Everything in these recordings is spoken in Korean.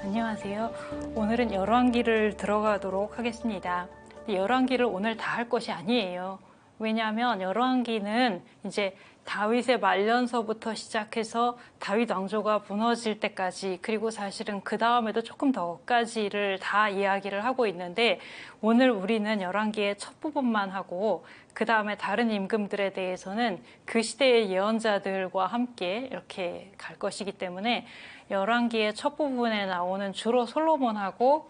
안녕하세요. 오늘은 열왕기를 들어가도록 하겠습니다. 열왕기를 오늘 다 할 것이 아니에요. 왜냐하면 열왕기는 이제 다윗의 말년서부터 시작해서 다윗 왕조가 무너질 때까지, 그리고 사실은 그 다음에도 조금 더까지를 다 이야기를 하고 있는데, 오늘 우리는 열왕기의 첫 부분만 하고 그 다음에 다른 임금들에 대해서는 그 시대의 예언자들과 함께 이렇게 갈 것이기 때문에 열왕기의 첫 부분에 나오는 주로 솔로몬하고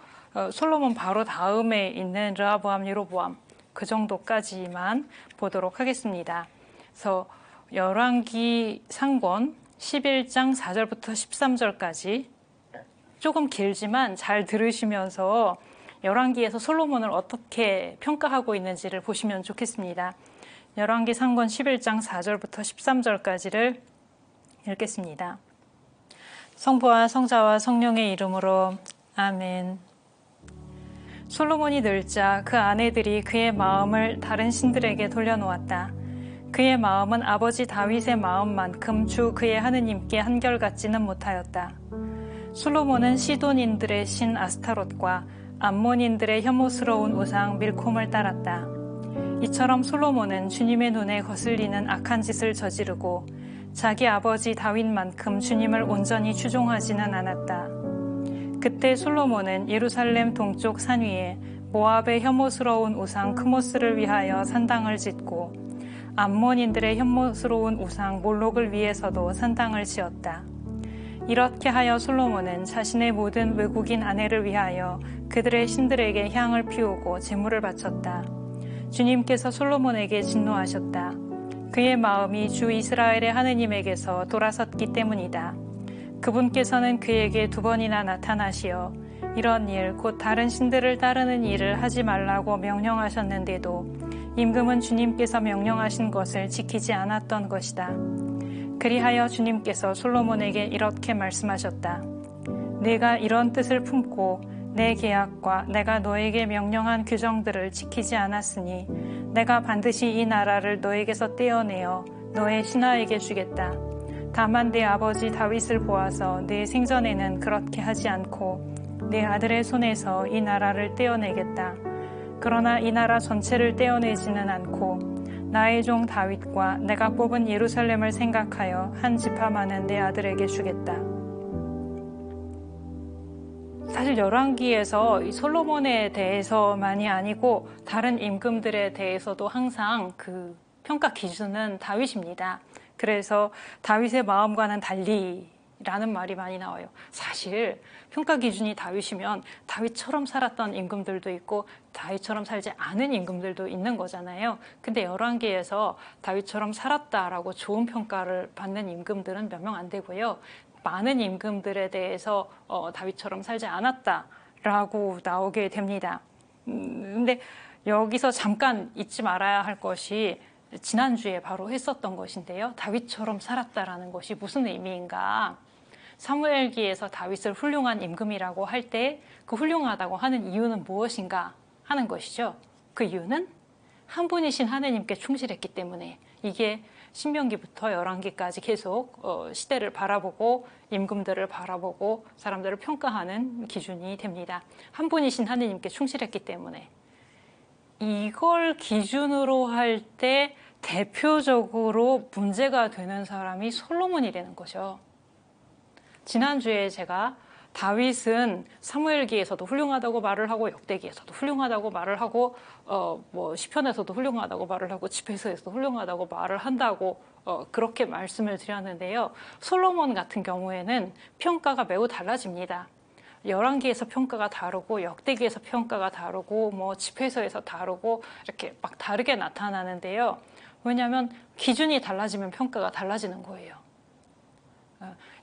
솔로몬 바로 다음에 있는 르호보암, 여로보암 그 정도까지만 보도록 하겠습니다. 그래서 열왕기 상권 11장 4절부터 13절까지 조금 길지만 잘 들으시면서 열왕기에서 솔로몬을 어떻게 평가하고 있는지를 보시면 좋겠습니다. 열왕기 상권 11장 4절부터 13절까지를 읽겠습니다. 성부와 성자와 성령의 이름으로 아멘. 솔로몬이 늙자 그 아내들이 그의 마음을 다른 신들에게 돌려놓았다. 그의 마음은 아버지 다윗의 마음만큼 주 그의 하느님께 한결같지는 못하였다. 솔로몬은 시돈인들의 신 아스타롯과 암몬인들의 혐오스러운 우상 밀콤을 따랐다. 이처럼 솔로몬은 주님의 눈에 거슬리는 악한 짓을 저지르고 자기 아버지 다윗만큼 주님을 온전히 추종하지는 않았다. 그때 솔로몬은 예루살렘 동쪽 산 위에 모압의 혐오스러운 우상 크모스를 위하여 산당을 짓고 암몬인들의 혐오스러운 우상 몰록을 위해서도 산당을 지었다. 이렇게 하여 솔로몬은 자신의 모든 외국인 아내를 위하여 그들의 신들에게 향을 피우고 제물을 바쳤다. 주님께서 솔로몬에게 진노하셨다. 그의 마음이 주 이스라엘의 하느님에게서 돌아섰기 때문이다. 그분께서는 그에게 2번이나 나타나시어 이런 일, 곧 다른 신들을 따르는 일을 하지 말라고 명령하셨는데도 임금은 주님께서 명령하신 것을 지키지 않았던 것이다. 그리하여 주님께서 솔로몬에게 이렇게 말씀하셨다. 내가 이런 뜻을 품고 내 계약과 내가 너에게 명령한 규정들을 지키지 않았으니 내가 반드시 이 나라를 너에게서 떼어내어 너의 신하에게 주겠다. 다만 내 아버지 다윗을 보아서 내 생전에는 그렇게 하지 않고 내 아들의 손에서 이 나라를 떼어내겠다. 그러나 이 나라 전체를 떼어내지는 않고 나의 종 다윗과 내가 뽑은 예루살렘을 생각하여 한 지파만은 내 아들에게 주겠다. 사실 열왕기에서 이 솔로몬에 대해서만이 아니고 다른 임금들에 대해서도 항상 그 평가 기준은 다윗입니다. 그래서 다윗의 마음과는 달리라는 말이 많이 나와요. 사실 평가 기준이 다윗이면 다윗처럼 살았던 임금들도 있고 다윗처럼 살지 않은 임금들도 있는 거잖아요. 근데 열왕기에서 다윗처럼 살았다라고 좋은 평가를 받는 임금들은 몇 명 안 되고요. 많은 임금들에 대해서 다윗처럼 살지 않았다라고 나오게 됩니다. 근데 여기서 잠깐 잊지 말아야 할 것이 지난주에 바로 했었던 것인데요. 다윗처럼 살았다라는 것이 무슨 의미인가? 사무엘기에서 다윗을 훌륭한 임금이라고 할 때 그 훌륭하다고 하는 이유는 무엇인가 하는 것이죠. 그 이유는 한 분이신 하느님께 충실했기 때문에, 이게 신명기부터 열왕기까지 계속 시대를 바라보고 임금들을 바라보고 사람들을 평가하는 기준이 됩니다. 한 분이신 하느님께 충실했기 때문에. 이걸 기준으로 할 때 대표적으로 문제가 되는 사람이 솔로몬이라는 거죠. 지난주에 제가 다윗은 사무엘기에서도 훌륭하다고 말을 하고 역대기에서도 훌륭하다고 말을 하고 시편에서도 훌륭하다고 말을 하고 집회서에서도 훌륭하다고 말을 한다고 그렇게 말씀을 드렸는데요. 솔로몬 같은 경우에는 평가가 매우 달라집니다. 열왕기에서 평가가 다르고 역대기에서 평가가 다르고 집회서에서 다르고 이렇게 막 다르게 나타나는데요. 왜냐하면 기준이 달라지면 평가가 달라지는 거예요.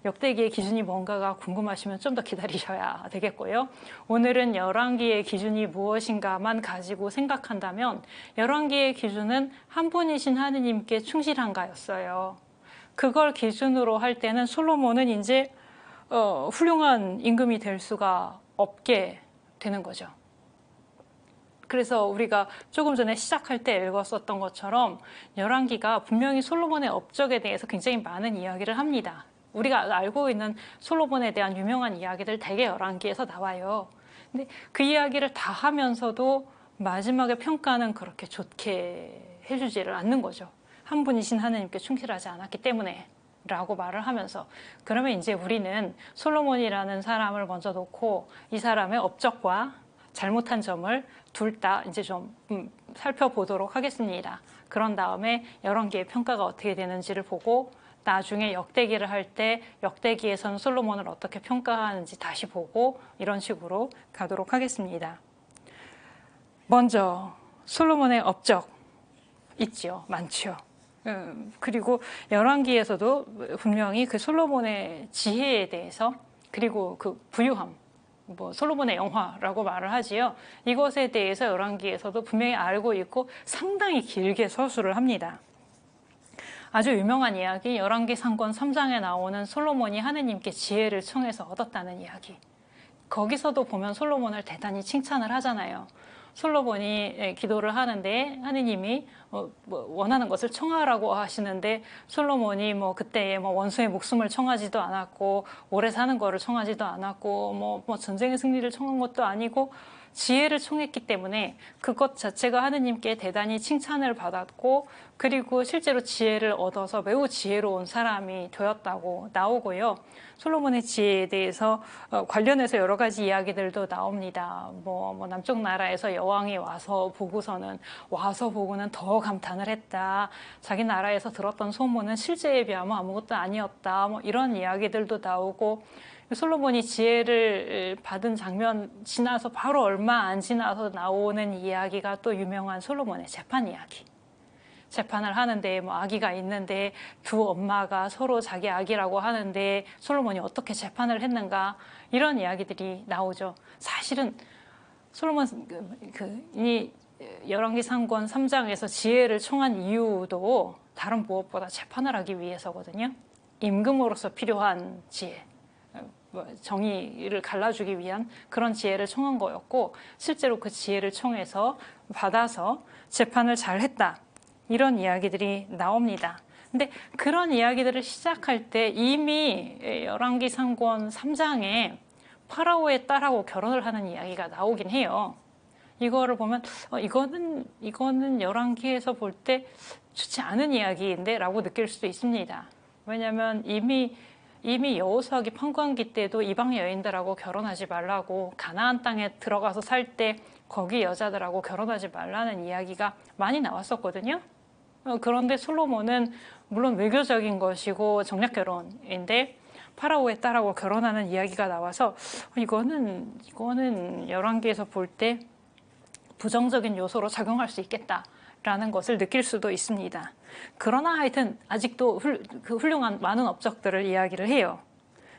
역대기의 기준이 뭔가가 궁금하시면 좀 더 기다리셔야 되겠고요. 오늘은 열왕기의 기준이 무엇인가만 가지고 생각한다면 열왕기의 기준은 한 분이신 하느님께 충실한가였어요. 그걸 기준으로 할 때는 솔로몬은 이제 훌륭한 임금이 될 수가 없게 되는 거죠. 그래서 우리가 조금 전에 시작할 때 읽었었던 것처럼 열왕기가 분명히 솔로몬의 업적에 대해서 굉장히 많은 이야기를 합니다. 우리가 알고 있는 솔로몬에 대한 유명한 이야기들 대개 열왕기에서 나와요. 근데 그 이야기를 다 하면서도 마지막에 평가는 그렇게 좋게 해주지를 않는 거죠. 한 분이신 하느님께 충실하지 않았기 때문에 라고 말을 하면서, 그러면 이제 우리는 솔로몬이라는 사람을 먼저 놓고 이 사람의 업적과 잘못한 점을 둘 다 이제 좀 살펴보도록 하겠습니다. 그런 다음에 열왕기의 평가가 어떻게 되는지를 보고 나중에 역대기를 할 때 역대기에서는 솔로몬을 어떻게 평가하는지 다시 보고 이런 식으로 가도록 하겠습니다. 먼저 솔로몬의 업적 있지요. 많죠. 그리고 열왕기에서도 분명히 그 솔로몬의 지혜에 대해서, 그리고 그 부유함, 뭐 솔로몬의 영화라고 말을 하지요. 이것에 대해서 열왕기에서도 분명히 알고 있고 상당히 길게 서술을 합니다. 아주 유명한 이야기, 열왕기 상권 3장에 나오는 솔로몬이 하느님께 지혜를 청해서 얻었다는 이야기. 거기서도 보면 솔로몬을 대단히 칭찬을 하잖아요. 솔로몬이 기도를 하는데 하느님이 원하는 것을 청하라고 하시는데 솔로몬이 그때에 원수의 목숨을 청하지도 않았고 오래 사는 거를 청하지도 않았고 전쟁의 승리를 청한 것도 아니고 지혜를 청했기 때문에 그것 자체가 하느님께 대단히 칭찬을 받았고, 그리고 실제로 지혜를 얻어서 매우 지혜로운 사람이 되었다고 나오고요. 솔로몬의 지혜에 대해서 관련해서 여러 가지 이야기들도 나옵니다. 남쪽 나라에서 여왕이 와서 보고는 더 감탄을 했다. 자기 나라에서 들었던 소문은 실제에 비하면 아무것도 아니었다. 이런 이야기들도 나오고, 솔로몬이 지혜를 받은 장면 지나서 바로 얼마 안 지나서 나오는 이야기가 또 유명한 솔로몬의 재판 이야기. 재판을 하는데 아기가 있는데 두 엄마가 서로 자기 아기라고 하는데 솔로몬이 어떻게 재판을 했는가, 이런 이야기들이 나오죠. 사실은 솔로몬 이 열왕기 상권 3장에서 지혜를 청한 이유도 다른 무엇보다 재판을 하기 위해서거든요. 임금으로서 필요한 지혜, 정의를 갈라주기 위한 그런 지혜를 청한 거였고, 실제로 그 지혜를 청해서 받아서 재판을 잘 했다, 이런 이야기들이 나옵니다. 근데 그런 이야기들을 시작할 때 이미 열왕기 상권 3장에 파라오의 딸하고 결혼을 하는 이야기가 나오긴 해요. 이거를 보면 이거는 열왕기에서 볼 때 좋지 않은 이야기인데 라고 느낄 수도 있습니다. 왜냐하면 이미 여호수아기 판관기 때도 이방 여인들하고 결혼하지 말라고, 가나안 땅에 들어가서 살 때 거기 여자들하고 결혼하지 말라는 이야기가 많이 나왔었거든요. 그런데 솔로몬은 물론 외교적인 것이고 정략 결혼인데 파라오의 딸하고 결혼하는 이야기가 나와서 이거는 열왕기에서 볼 때 부정적인 요소로 작용할 수 있겠다라는 것을 느낄 수도 있습니다. 그러나 하여튼 아직도 훌륭한 많은 업적들을 이야기를 해요.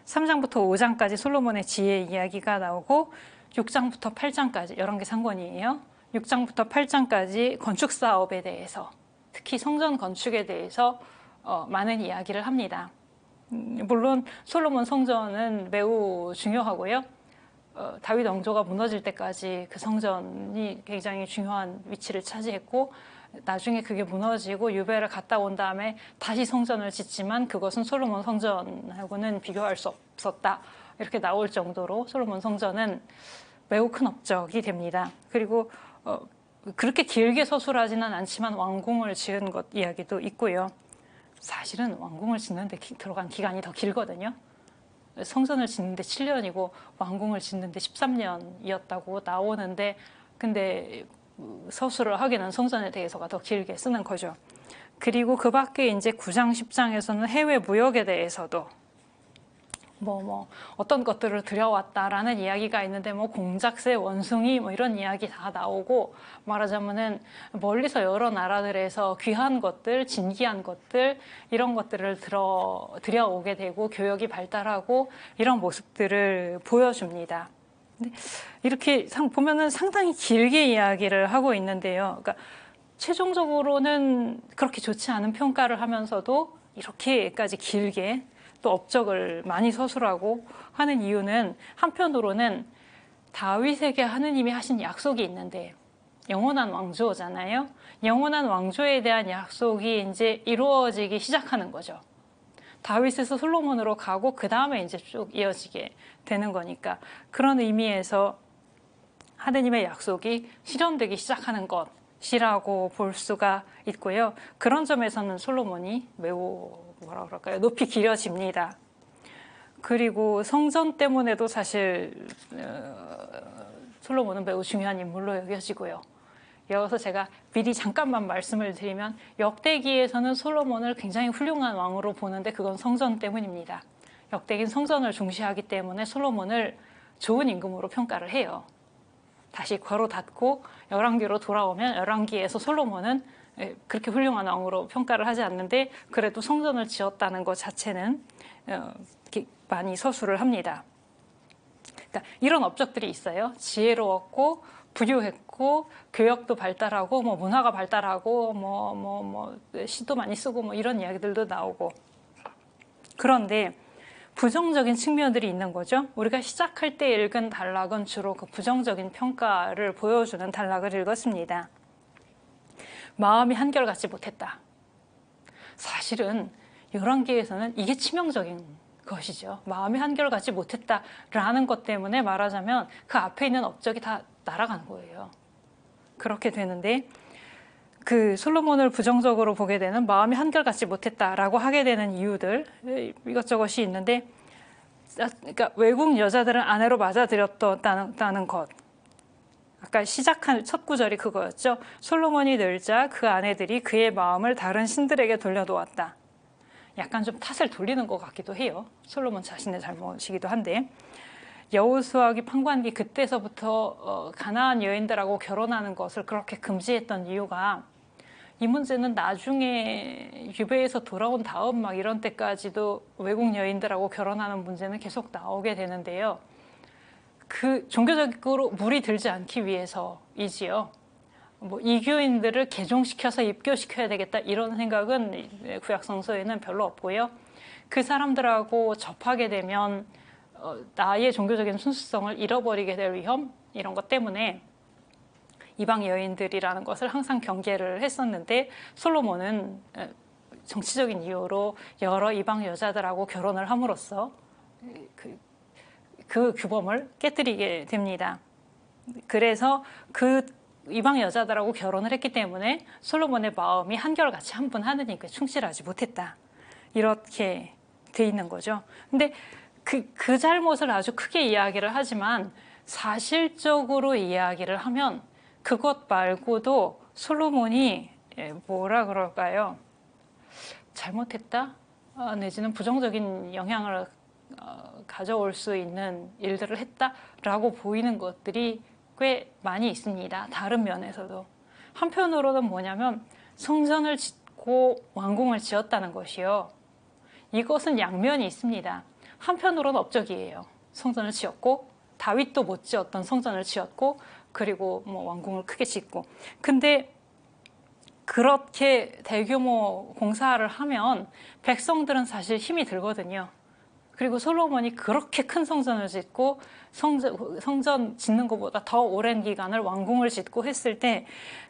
3장부터 5장까지 솔로몬의 지혜 이야기가 나오고 6장부터 8장까지 열왕기 상권이에요. 6장부터 8장까지 건축 사업에 대해서, 특히 성전 건축에 대해서 많은 이야기를 합니다. 물론 솔로몬 성전은 매우 중요하고요. 다윗 왕조가 무너질 때까지 그 성전이 굉장히 중요한 위치를 차지했고, 나중에 그게 무너지고 유배를 갔다 온 다음에 다시 성전을 짓지만 그것은 솔로몬 성전하고는 비교할 수 없었다, 이렇게 나올 정도로 솔로몬 성전은 매우 큰 업적이 됩니다. 그리고 그렇게 길게 서술하지는 않지만 왕궁을 지은 것 이야기도 있고요. 사실은 왕궁을 짓는데 들어간 기간이 더 길거든요. 성전을 짓는데 7년이고 왕궁을 짓는데 13년이었다고 나오는데, 근데 서술을 하기는 성전에 대해서가 더 길게 쓰는 거죠. 그리고 그 밖에 이제 9장, 10장에서는 해외 무역에 대해서도 어떤 것들을 들여왔다라는 이야기가 있는데 공작새, 원숭이 이런 이야기 다 나오고, 말하자면은 멀리서 여러 나라들에서 귀한 것들, 진귀한 것들, 이런 것들을 들여오게 되고 교역이 발달하고 이런 모습들을 보여줍니다. 이렇게 보면은 상당히 길게 이야기를 하고 있는데요. 그러니까 최종적으로는 그렇게 좋지 않은 평가를 하면서도 이렇게까지 길게 또 업적을 많이 서술하고 하는 이유는, 한편으로는 다윗에게 하느님이 하신 약속이 있는데, 영원한 왕조잖아요. 영원한 왕조에 대한 약속이 이제 이루어지기 시작하는 거죠. 다윗에서 솔로몬으로 가고 그 다음에 이제 쭉 이어지게 되는 거니까 그런 의미에서 하느님의 약속이 실현되기 시작하는 것이라고 볼 수가 있고요. 그런 점에서는 솔로몬이 매우 뭐라 그럴까요? 높이 기려집니다. 그리고 성전 때문에도 사실 솔로몬은 매우 중요한 인물로 여겨지고요. 여기서 제가 미리 잠깐만 말씀을 드리면 역대기에서는 솔로몬을 굉장히 훌륭한 왕으로 보는데 그건 성전 때문입니다. 역대기는 성전을 중시하기 때문에 솔로몬을 좋은 임금으로 평가를 해요. 다시 괄호 닫고 열왕기로 돌아오면 열왕기에서 솔로몬은 그렇게 훌륭한 왕으로 평가를 하지 않는데 그래도 성전을 지었다는 것 자체는 많이 서술을 합니다. 그러니까 이런 업적들이 있어요. 지혜로웠고 부유했고 교역도 발달하고 뭐 문화가 발달하고 뭐 시도 많이 쓰고 뭐 이런 이야기들도 나오고 그런데 부정적인 측면들이 있는 거죠. 우리가 시작할 때 읽은 단락은 주로 그 부정적인 평가를 보여주는 단락을 읽었습니다. 마음이 한결같지 못했다. 사실은 열왕기에서는 이게 치명적인 것이죠. 마음이 한결같지 못했다라는 것 때문에 말하자면 그 앞에 있는 업적이 다 날아가는 거예요. 그렇게 되는데 그 솔로몬을 부정적으로 보게 되는 마음이 한결같지 못했다라고 하게 되는 이유들 이것저것이 있는데 그러니까 외국 여자들은 아내로 맞아들였다는 것. 아까 시작한 첫 구절이 그거였죠. 솔로몬이 늙자 그 아내들이 그의 마음을 다른 신들에게 돌려놓았다. 약간 좀 탓을 돌리는 것 같기도 해요. 솔로몬 자신의 잘못이기도 한데 여호수아기 판관기 그때서부터 가나안 여인들하고 결혼하는 것을 그렇게 금지했던 이유가 이 문제는 나중에 유배에서 돌아온 다음 막 이런 때까지도 외국 여인들하고 결혼하는 문제는 계속 나오게 되는데요. 그 종교적으로 무리 들지 않기 위해서이지요. 뭐 이교인들을 개종시켜서 입교시켜야 되겠다 이런 생각은 구약 성서에는 별로 없고요. 그 사람들하고 접하게 되면 나의 종교적인 순수성을 잃어버리게 될 위험 이런 것 때문에 이방 여인들이라는 것을 항상 경계를 했었는데 솔로몬은 정치적인 이유로 여러 이방 여자들하고 결혼을 함으로써 그 규범을 깨뜨리게 됩니다. 그래서 그 이방 여자들하고 결혼을 했기 때문에 솔로몬의 마음이 한결같이 한 분 하느님께 충실하지 못했다. 이렇게 돼 있는 거죠. 근데 그 잘못을 아주 크게 이야기를 하지만 사실적으로 이야기를 하면 그것 말고도 솔로몬이 뭐라 그럴까요? 잘못했다? 내지는 부정적인 영향을 가져올 수 있는 일들을 했다라고 보이는 것들이 꽤 많이 있습니다. 다른 면에서도. 한편으로는 뭐냐면 성전을 짓고 왕궁을 지었다는 것이요. 이것은 양면이 있습니다. 한편으로는 업적이에요. 성전을 지었고 다윗도 못 지었던 성전을 지었고 그리고 뭐 왕궁을 크게 짓고 근데 그렇게 대규모 공사를 하면 백성들은 사실 힘이 들거든요. 그리고 솔로몬이 그렇게 큰 성전을 짓고 성전 짓는 것보다 더 오랜 기간을 왕궁을 짓고 했을 때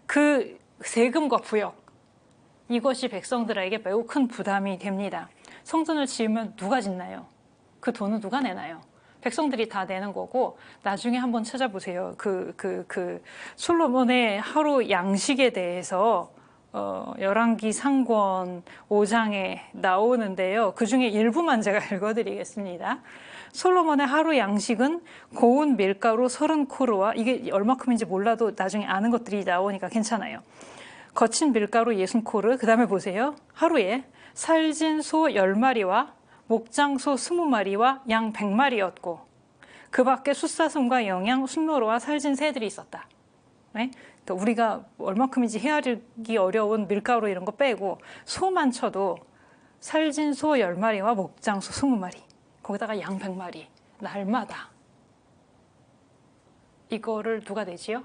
그 세금과 부역 이것이 백성들에게 매우 큰 부담이 됩니다. 성전을 지으면 누가 짓나요? 그 돈은 누가 내나요? 백성들이 다 내는 거고 나중에 한번 찾아보세요. 솔로몬의 하루 양식에 대해서 열왕기 상권 5장에 나오는데요. 그중에 일부만 제가 읽어드리겠습니다. 솔로몬의 하루 양식은 고운 밀가루 30코르와 이게 얼마큼인지 몰라도 나중에 아는 것들이 나오니까 괜찮아요. 거친 밀가루 60코르 그 다음에 보세요. 하루에 살진 소 10마리와 목장소 20마리와 양 100마리였고 그 밖에 숫사슴과 영양, 순노루와 살진 새들이 있었다. 네? 그러니까 우리가 얼마큼인지 헤아리기 어려운 밀가루 이런 거 빼고 소만 쳐도 살진 소 10마리와 목장소 20마리 거기다가 양 100마리 날마다 이거를 누가 내지요?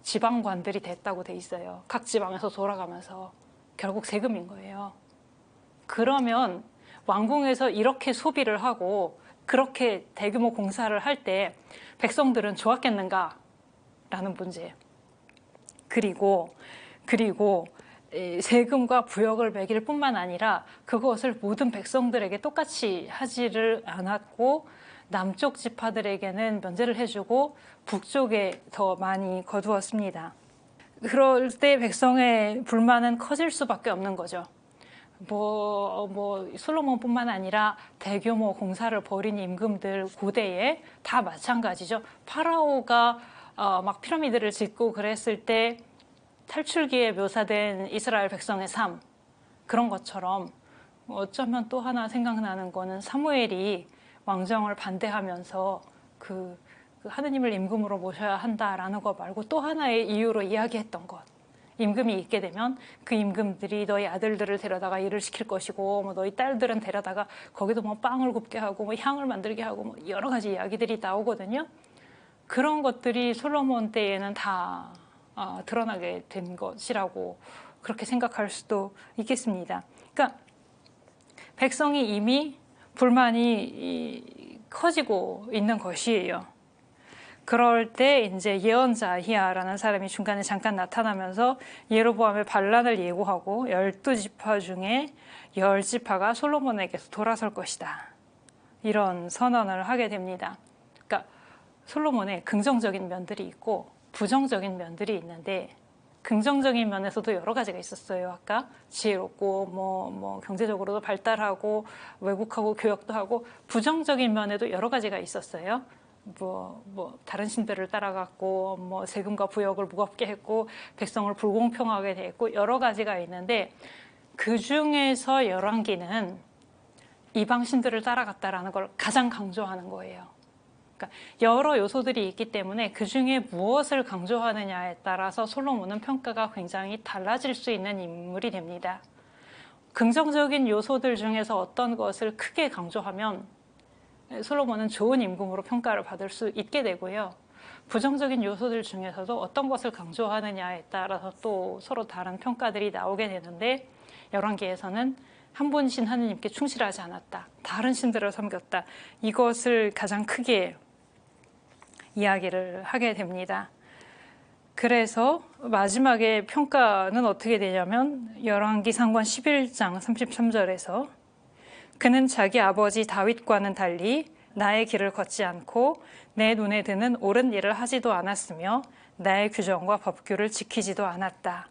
지방관들이 됐다고 돼 있어요. 각 지방에서 돌아가면서 결국 세금인 거예요. 그러면 왕궁에서 이렇게 소비를 하고 그렇게 대규모 공사를 할 때 백성들은 좋았겠는가? 라는 문제. 그리고 세금과 부역을 매길 뿐만 아니라 그것을 모든 백성들에게 똑같이 하지를 않았고 남쪽 지파들에게는 면제를 해주고 북쪽에 더 많이 거두었습니다. 그럴 때 백성의 불만은 커질 수밖에 없는 거죠. 솔로몬뿐만 아니라 대규모 공사를 벌인 임금들 고대에 다 마찬가지죠. 파라오가 막 피라미드를 짓고 그랬을 때 탈출기에 묘사된 이스라엘 백성의 삶, 그런 것처럼 어쩌면 또 하나 생각나는 거는 사무엘이 왕정을 반대하면서 그 하느님을 임금으로 모셔야 한다라는 것 말고 또 하나의 이유로 이야기했던 것. 임금이 있게 되면 그 임금들이 너희 아들들을 데려다가 일을 시킬 것이고 너희 딸들은 데려다가 거기도 빵을 굽게 하고 향을 만들게 하고 여러 가지 이야기들이 나오거든요. 그런 것들이 솔로몬 때에는 다 드러나게 된 것이라고 그렇게 생각할 수도 있겠습니다. 그러니까 백성이 이미 불만이 커지고 있는 것이에요. 그럴 때 이제 예언자 아히야라는 사람이 중간에 잠깐 나타나면서 예로보암의 반란을 예고하고 12지파 중에 10지파가 솔로몬에게서 돌아설 것이다. 이런 선언을 하게 됩니다. 그러니까 솔로몬의 긍정적인 면들이 있고 부정적인 면들이 있는데 긍정적인 면에서도 여러 가지가 있었어요. 아까 지혜롭고 경제적으로도 발달하고 외국하고 교역도 하고 부정적인 면에도 여러 가지가 있었어요. 다른 신들을 따라갔고 세금과 부역을 무겁게 했고 백성을 불공평하게 대했고 여러 가지가 있는데 그 중에서 열왕기는 이방 신들을 따라갔다라는 걸 가장 강조하는 거예요. 그러니까 여러 요소들이 있기 때문에 그 중에 무엇을 강조하느냐에 따라서 솔로몬은 평가가 굉장히 달라질 수 있는 인물이 됩니다. 긍정적인 요소들 중에서 어떤 것을 크게 강조하면 솔로몬은 좋은 임금으로 평가를 받을 수 있게 되고요. 부정적인 요소들 중에서도 어떤 것을 강조하느냐에 따라서 또 서로 다른 평가들이 나오게 되는데 열왕기에서는 한 분이신 하느님께 충실하지 않았다. 다른 신들을 섬겼다. 이것을 가장 크게 이야기를 하게 됩니다. 그래서 마지막에 평가는 어떻게 되냐면 열왕기 상권 11장 33절에서 그는 자기 아버지 다윗과는 달리 나의 길을 걷지 않고 내 눈에 드는 옳은 일을 하지도 않았으며 나의 규정과 법규를 지키지도 않았다.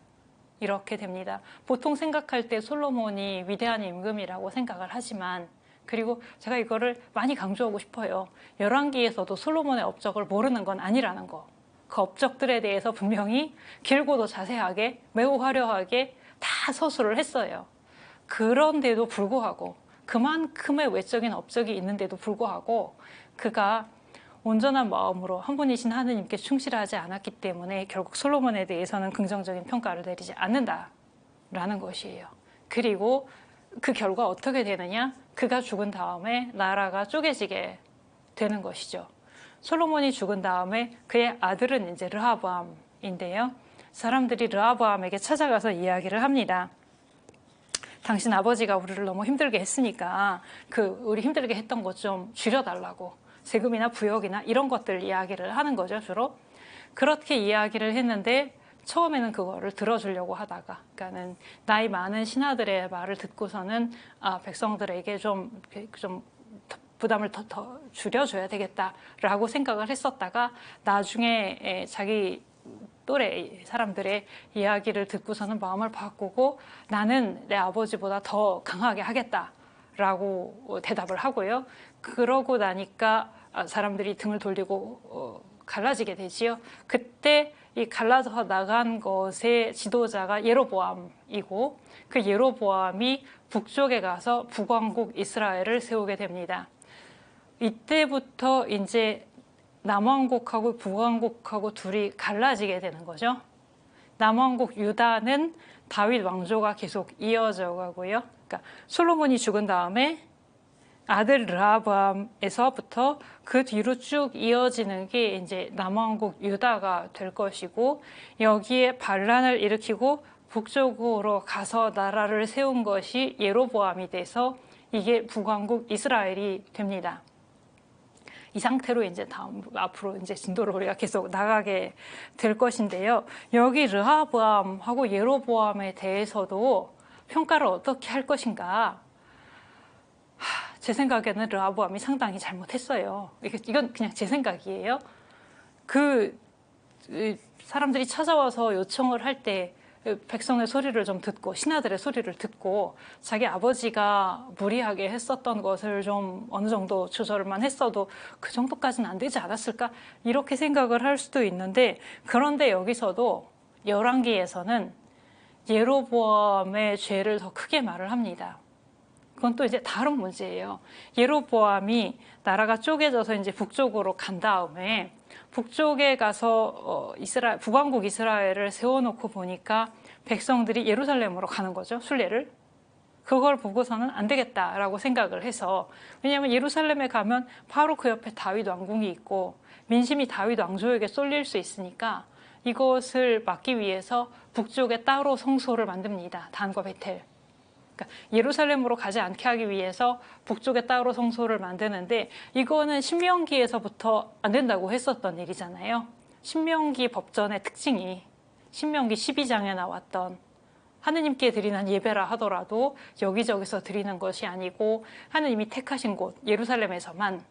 이렇게 됩니다. 보통 생각할 때 솔로몬이 위대한 임금이라고 생각을 하지만 그리고 제가 이거를 많이 강조하고 싶어요. 열왕기에서도 솔로몬의 업적을 모르는 건 아니라는 거. 그 업적들에 대해서 분명히 길고도 자세하게 매우 화려하게 다 서술을 했어요. 그런데도 불구하고 그만큼의 외적인 업적이 있는데도 불구하고 그가 온전한 마음으로 한 분이신 하느님께 충실하지 않았기 때문에 결국 솔로몬에 대해서는 긍정적인 평가를 내리지 않는다라는 것이에요. 그리고 그 결과 어떻게 되느냐? 그가 죽은 다음에 나라가 쪼개지게 되는 것이죠. 솔로몬이 죽은 다음에 그의 아들은 이제 르하보암인데요. 사람들이 르하보암에게 찾아가서 이야기를 합니다. 당신 아버지가 우리를 너무 힘들게 했으니까 우리 힘들게 했던 것 좀 줄여달라고 세금이나 부역이나 이런 것들 이야기를 하는 거죠. 주로 그렇게 이야기를 했는데 처음에는 그거를 들어주려고 하다가 그러니까는 나이 많은 신하들의 말을 듣고서는 백성들에게 좀 부담을 더 줄여줘야 되겠다라고 생각을 했었다가 나중에 자기 또래 사람들의 이야기를 듣고서는 마음을 바꾸고 나는 내 아버지보다 더 강하게 하겠다라고 대답을 하고요. 그러고 나니까 사람들이 등을 돌리고 갈라지게 되지요. 그때 이 갈라져 나간 것의 지도자가 예로보암이고 그 예로보암이 북쪽에 가서 북왕국 이스라엘을 세우게 됩니다. 이때부터 이제 남왕국하고 북왕국하고 둘이 갈라지게 되는 거죠. 남왕국 유다는 다윗 왕조가 계속 이어져 가고요. 그러니까 솔로몬이 죽은 다음에 아들 르하보암에서부터 그 뒤로 쭉 이어지는 게 이제 남왕국 유다가 될 것이고 여기에 반란을 일으키고 북쪽으로 가서 나라를 세운 것이 예로보암이 돼서 이게 북왕국 이스라엘이 됩니다. 이 상태로 이제 앞으로 이제 진도를 우리가 계속 나가게 될 것인데요. 여기 르하보암하고 예로보암에 대해서도 평가를 어떻게 할 것인가? 제 생각에는 르하보암이 상당히 잘못했어요. 이건 그냥 제 생각이에요. 사람들이 찾아와서 요청을 할 때 백성의 소리를 좀 듣고 신하들의 소리를 듣고 자기 아버지가 무리하게 했었던 것을 좀 어느 정도 조절만 했어도 그 정도까지는 안 되지 않았을까? 이렇게 생각을 할 수도 있는데, 그런데 여기서도 열왕기에서는 예로보암의 죄를 더 크게 말을 합니다. 그건 또 이제 다른 문제예요. 예로보암이 나라가 쪼개져서 이제 북쪽으로 간 다음에 북쪽에 가서 북왕국 이스라엘을 세워놓고 보니까 백성들이 예루살렘으로 가는 거죠. 순례를. 그걸 보고서는 안 되겠다라고 생각을 해서, 왜냐하면 예루살렘에 가면 바로 그 옆에 다윗 왕궁이 있고 민심이 다윗 왕조에게 쏠릴 수 있으니까 이것을 막기 위해서 북쪽에 따로 성소를 만듭니다. 단과 베텔. 그러니까 예루살렘으로 가지 않게 하기 위해서 북쪽에 따로 성소를 만드는데, 이거는 신명기에서부터 안 된다고 했었던 일이잖아요. 신명기 법전의 특징이 신명기 12장에 나왔던 하느님께 드리는 예배라 하더라도 여기저기서 드리는 것이 아니고 하느님이 택하신 곳 예루살렘에서만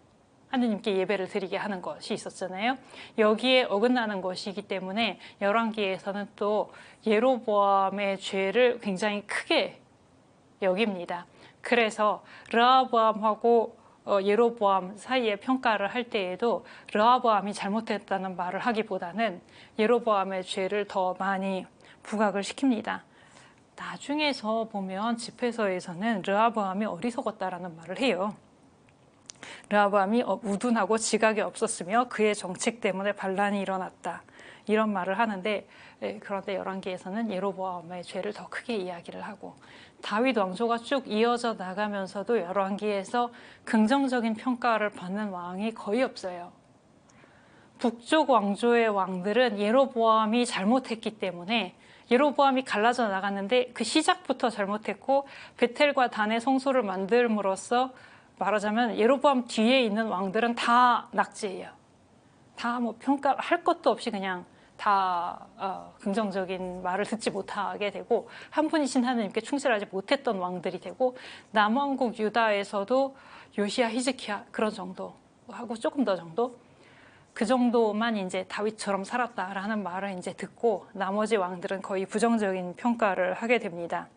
하느님께 예배를 드리게 하는 것이 있었잖아요. 여기에 어긋나는 것이기 때문에 열왕기에서는 또 예로보암의 죄를 굉장히 크게 여깁니다. 그래서 르하보암하고 예로보암 사이의 평가를 할 때에도 르하보암이 잘못했다는 말을 하기보다는 예로보암의 죄를 더 많이 부각을 시킵니다. 나중에서 보면 집회서에서는 르하보암이 어리석었다라는 말을 해요. 르하보암이 우둔하고 지각이 없었으며 그의 정책 때문에 반란이 일어났다, 이런 말을 하는데, 그런데 열왕기에서는 예로보암의 죄를 더 크게 이야기를 하고, 다윗 왕조가 쭉 이어져 나가면서도 열왕기에서 긍정적인 평가를 받는 왕이 거의 없어요. 북쪽 왕조의 왕들은 예로보암이 잘못했기 때문에 예로보암이 갈라져 나갔는데 그 시작부터 잘못했고, 베텔과 단의 성소를 만들므로써 말하자면 예로보암 뒤에 있는 왕들은 다 낙제예요. 다 뭐 평가할 것도 없이 그냥 다 긍정적인 말을 듣지 못하게 되고, 한 분이신 하느님께 충실하지 못했던 왕들이 되고, 남왕국 유다에서도 요시야, 히즈키야 그런 정도 하고 조금 더 정도, 그 정도만 이제 다윗처럼 살았다라는 말을 이제 듣고 나머지 왕들은 거의 부정적인 평가를 하게 됩니다.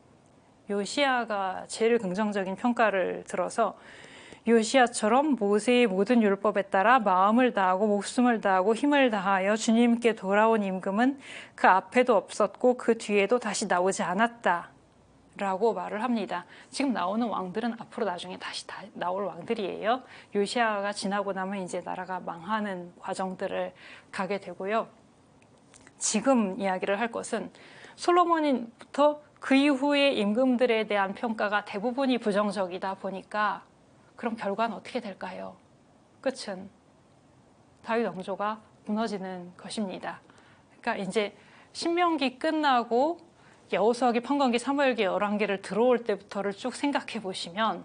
요시야가 제일 긍정적인 평가를 들어서, 요시야처럼 모세의 모든 율법에 따라 마음을 다하고 목숨을 다하고 힘을 다하여 주님께 돌아온 임금은 그 앞에도 없었고 그 뒤에도 다시 나오지 않았다 라고 말을 합니다. 지금 나오는 왕들은 앞으로 나중에 다시 나올 왕들이에요. 요시야가 지나고 나면 이제 나라가 망하는 과정들을 가게 되고요. 지금 이야기를 할 것은 솔로몬부터 그 이후의 임금들에 대한 평가가 대부분이 부정적이다 보니까, 그럼 결과는 어떻게 될까요? 끝은 다윗 왕조가 무너지는 것입니다. 그러니까 이제 신명기 끝나고 여호수아기, 판관기, 사무엘기, 열왕기를 들어올 때부터를 쭉 생각해 보시면,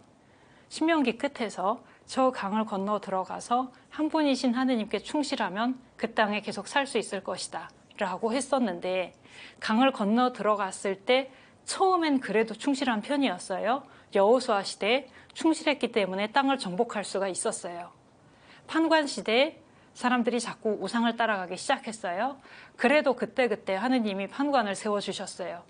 신명기 끝에서 저 강을 건너 들어가서 한 분이신 하느님께 충실하면 그 땅에 계속 살 수 있을 것이다 라고 했었는데, 강을 건너 들어갔을 때 처음엔 그래도 충실한 편이었어요. 여호수아 시대에 충실했기 때문에 땅을 정복할 수가 있었어요. 판관 시대에 사람들이 자꾸 우상을 따라가기 시작했어요. 그래도 그때그때 하느님이 판관을 세워주셨어요.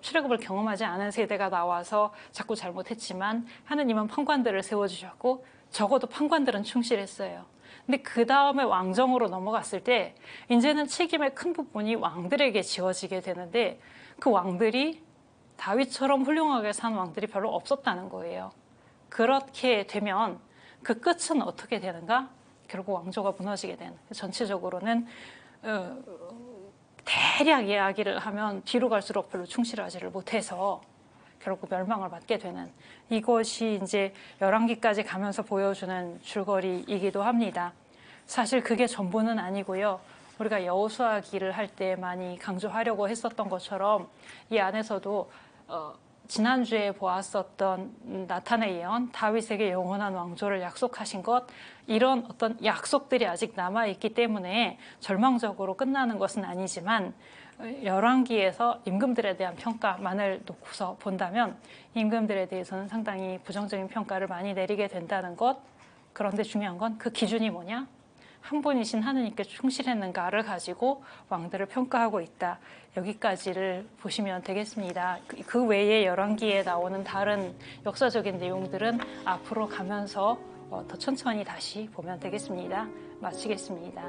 출애굽을 경험하지 않은 세대가 나와서 자꾸 잘못했지만 하느님은 판관들을 세워주셨고, 적어도 판관들은 충실했어요. 근데 그 다음에 왕정으로 넘어갔을 때 이제는 책임의 큰 부분이 왕들에게 지워지게 되는데, 그 왕들이 다윗처럼 훌륭하게 산 왕들이 별로 없었다는 거예요. 그렇게 되면 그 끝은 어떻게 되는가? 결국 왕조가 무너지게 되는, 전체적으로는 대략 이야기를 하면 뒤로 갈수록 별로 충실하지를 못해서 결국 멸망을 맞게 되는, 이것이 이제 열왕기까지 가면서 보여주는 줄거리이기도 합니다. 사실 그게 전부는 아니고요. 우리가 여호수아기를 할 때 많이 강조하려고 했었던 것처럼 이 안에서도 지난주에 보았었던 나탄의 예언, 다윗에게 영원한 왕조를 약속하신 것, 이런 어떤 약속들이 아직 남아있기 때문에 절망적으로 끝나는 것은 아니지만, 열왕기에서 임금들에 대한 평가만을 놓고서 본다면 임금들에 대해서는 상당히 부정적인 평가를 많이 내리게 된다는 것. 그런데 중요한 건 그 기준이 뭐냐? 한 분이신 하느님께 충실했는가를 가지고 왕들을 평가하고 있다. 여기까지를 보시면 되겠습니다. 그 외에 열왕기에 나오는 다른 역사적인 내용들은 앞으로 가면서 더 천천히 다시 보면 되겠습니다. 마치겠습니다.